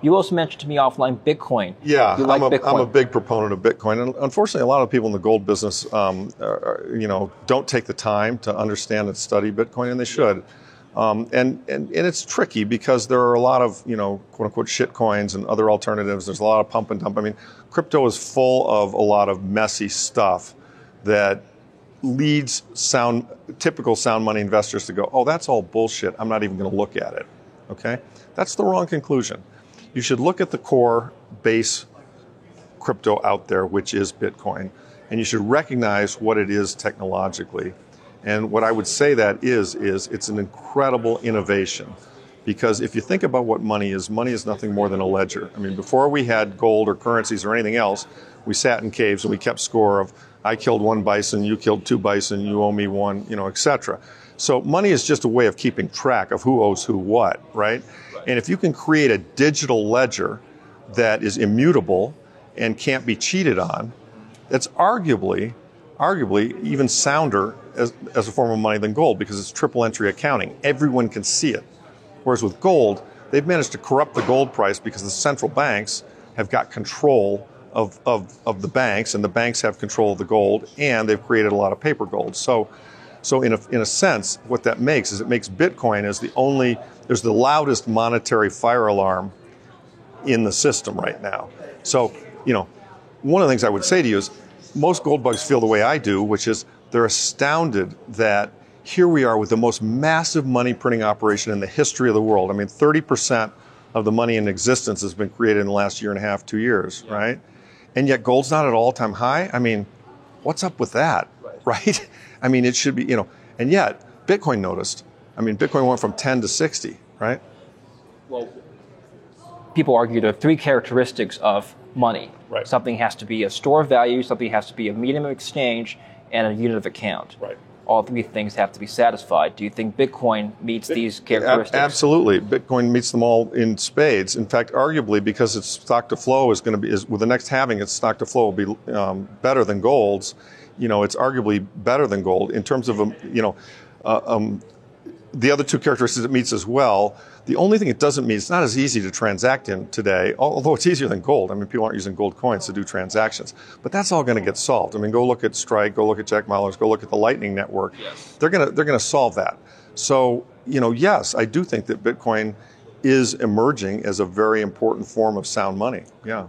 You also mentioned to me offline Bitcoin. Yeah, you like Bitcoin. I'm a big proponent of Bitcoin. And unfortunately, a lot of people in the gold business don't take the time to understand and study Bitcoin, and they should. And it's tricky because there are a lot of, quote unquote shit coins and other alternatives. There's a lot of pump and dump. I mean, crypto is full of a lot of messy stuff that leads typical sound money investors to go, oh, that's all bullshit. I'm not even going to look at it. Okay? That's the wrong conclusion. You should look at the core base crypto out there, which is Bitcoin, and you should recognize what it is technologically. And what I would say that is it's an incredible innovation. Because if you think about what money is nothing more than a ledger. I mean, before we had gold or currencies or anything else, we sat in caves and we kept score of, I killed one bison, you killed two bison, you owe me one, etc. So money is just a way of keeping track of who owes who what, right? And if you can create a digital ledger that is immutable and can't be cheated on, that's arguably even sounder as a form of money than gold, because it's triple entry accounting. Everyone can see it. Whereas with gold, they've managed to corrupt the gold price because the central banks have got control of the banks, and the banks have control of the gold, and they've created a lot of paper gold. So in a sense, what that makes is it makes Bitcoin as there's the loudest monetary fire alarm in the system right now. So, one of the things I would say to you is most gold bugs feel the way I do, which is they're astounded that here we are with the most massive money printing operation in the history of the world. I mean, 30% of the money in existence has been created in the last year and a half, 2 years, right? And yet gold's not at all-time high. I mean, what's up with that, right? I mean, it should be, and yet Bitcoin noticed. I mean, Bitcoin went from 10 to 60, right? Well, people argue there are three characteristics of money. Right. Something has to be a store of value, something has to be a medium of exchange, and a unit of account. Right. All three things have to be satisfied. Do you think Bitcoin meets these characteristics? Absolutely. Bitcoin meets them all in spades. In fact, arguably, because its stock to flow is going to be, with the next halving, its stock to flow will be better than gold's. It's arguably better than gold in terms of, the other two characteristics it meets as well. The only thing it doesn't meet, it's not as easy to transact in today, although it's easier than gold. I mean, people aren't using gold coins to do transactions. But that's all going to get solved. I mean, go look at Strike, go look at Jack Mallers, go look at the Lightning Network. Yes. They're going to solve that. So, yes, I do think that Bitcoin is emerging as a very important form of sound money. Yeah.